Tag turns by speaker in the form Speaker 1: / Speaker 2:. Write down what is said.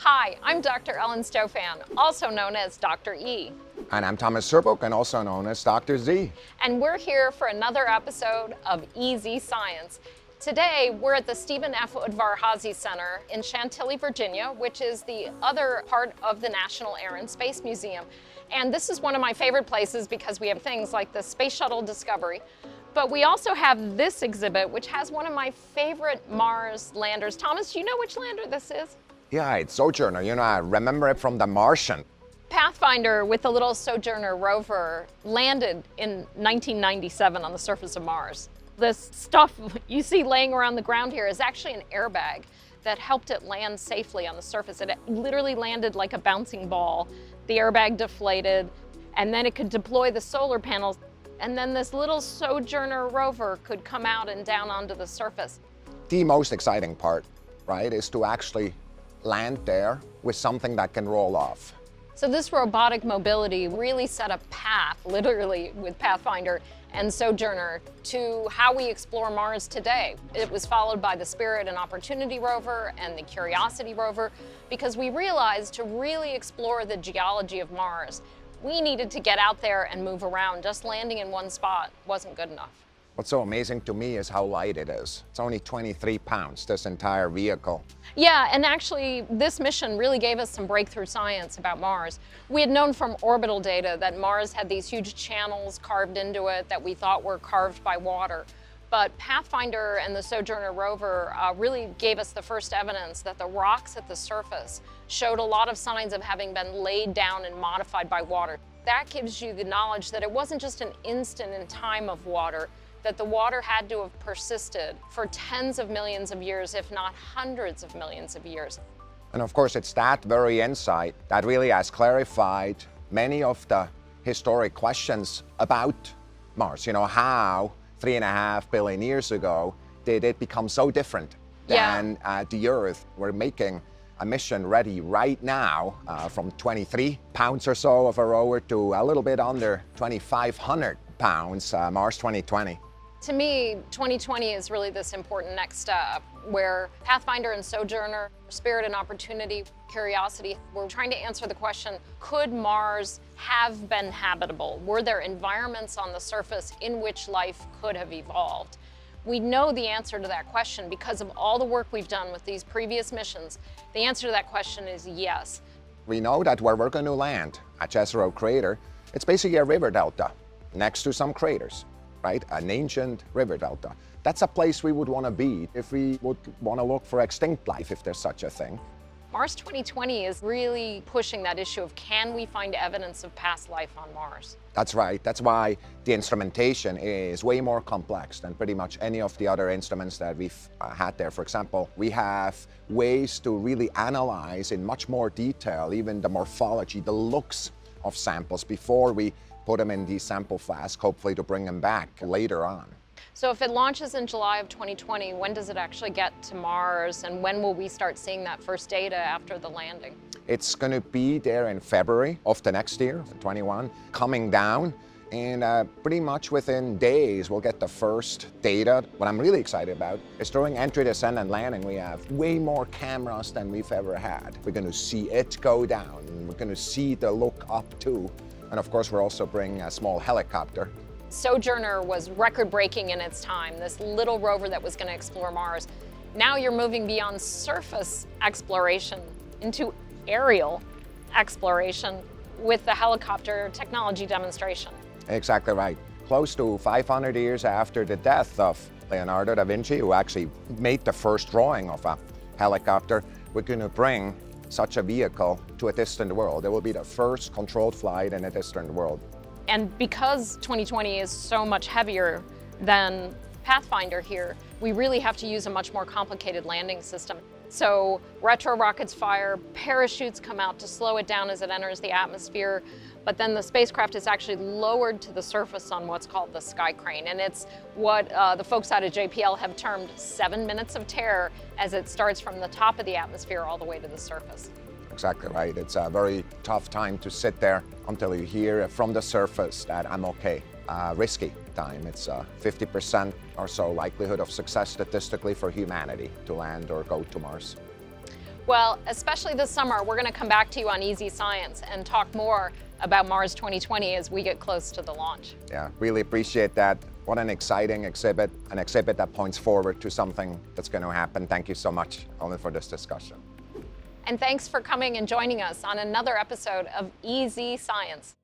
Speaker 1: Hi, I'm Dr. Ellen Stofan, also known as Dr. E.
Speaker 2: And I'm Thomas Serbook, and also known as Dr. Z.
Speaker 1: And we're here for another episode of EZ Science. Today, we're at the Stephen F. Udvar-Hazy Center in Chantilly, Virginia, which is the other part of the National Air and Space Museum. And this is one of my favorite places because we have things like the Space Shuttle Discovery. But we also have this exhibit, which has one of my favorite Mars landers. Thomas, do you know which lander this is?
Speaker 2: Yeah, it's Sojourner. You know, I remember it from The Martian.
Speaker 1: Pathfinder with the little Sojourner rover landed in 1997 on the surface of Mars. This stuff you see laying around the ground here is actually an airbag that helped it land safely on the surface. It literally landed like a bouncing ball. The airbag deflated, and then it could deploy the solar panels, and then this little Sojourner rover could come out and down onto the surface.
Speaker 2: The most exciting part, right, is to actually land there with something that can roll off.
Speaker 1: So this robotic mobility really set a path, literally, with Pathfinder and Sojourner to how we explore Mars today. It was followed by the Spirit and Opportunity rover and the Curiosity rover, because we realized to really explore the geology of Mars, we needed to get out there and move around. Just landing in one spot wasn't good enough.
Speaker 2: What's so amazing to me is how light it is. It's only 23 pounds, this entire vehicle.
Speaker 1: Yeah, and actually this mission really gave us some breakthrough science about Mars. We had known from orbital data that Mars had these huge channels carved into it that we thought were carved by water. But Pathfinder and the Sojourner rover really gave us the first evidence that the rocks at the surface showed a lot of signs of having been laid down and modified by water. That gives you the knowledge that it wasn't just an instant in time of water, that the water had to have persisted for tens of millions of years, if not hundreds of millions of years.
Speaker 2: And of course, it's that very insight that really has clarified many of the historic questions about Mars. You know, how 3.5 billion years ago did it become so different than the Earth? We're making a mission ready right now from 23 pounds or so of a rover to a little bit under 2,500 pounds, Mars 2020.
Speaker 1: To me, 2020 is really this important next step where Pathfinder and Sojourner, Spirit and Opportunity, Curiosity, we're trying to answer the question, could Mars have been habitable? Were there environments on the surface in which life could have evolved? We know the answer to that question because of all the work we've done with these previous missions. The answer to that question is yes.
Speaker 2: We know that where we're going to land, at Jezero Crater, it's basically a river delta next to some craters. Right? An ancient river delta. That's a place we would want to be if we would want to look for extinct life, if there's such a thing.
Speaker 1: Mars 2020 is really pushing that issue of can we find evidence of past life on Mars?
Speaker 2: That's right. That's why the instrumentation is way more complex than pretty much any of the other instruments that we've had there. For example, we have ways to really analyze in much more detail even the morphology, the looks of samples before we put them in the sample flask, hopefully to bring them back later on.
Speaker 1: So if it launches in July of 2020, when does it actually get to Mars, and when will we start seeing that first data after the landing?
Speaker 2: It's going to be there in February of the next year, 21, coming down, and pretty much within days we'll get the first data. What I'm really excited about is during entry, descent, and landing, we have way more cameras than we've ever had. We're going to see it go down, and we're going to see the look up too. And of course, we're also bringing a small helicopter.
Speaker 1: Sojourner was record-breaking in its time, this little rover that was going to explore Mars. Now you're moving beyond surface exploration into aerial exploration with the helicopter technology demonstration.
Speaker 2: Exactly right. Close to 500 years after the death of Leonardo da Vinci, who actually made the first drawing of a helicopter, we're going to bring such a vehicle to a distant world. It will be the first controlled flight in a distant world.
Speaker 1: And because 2020 is so much heavier than Pathfinder here, we really have to use a much more complicated landing system. So retro rockets fire, parachutes come out to slow it down as it enters the atmosphere, but then the spacecraft is actually lowered to the surface on what's called the sky crane. And it's what the folks out of JPL have termed 7 minutes of terror as it starts from the top of the atmosphere all the way to the surface.
Speaker 2: Exactly right. It's a very tough time to sit there until you hear from the surface that I'm okay. Risky time. It's 50% or so likelihood of success statistically for humanity to land or go to Mars.
Speaker 1: Well, especially this summer, we're going to come back to you on Easy Science and talk more about Mars 2020 as we get close to the launch.
Speaker 2: Yeah, really appreciate that. What an exciting exhibit, an exhibit that points forward to something that's going to happen. Thank you so much, Olin, for this discussion.
Speaker 1: And thanks for coming and joining us on another episode of Easy Science.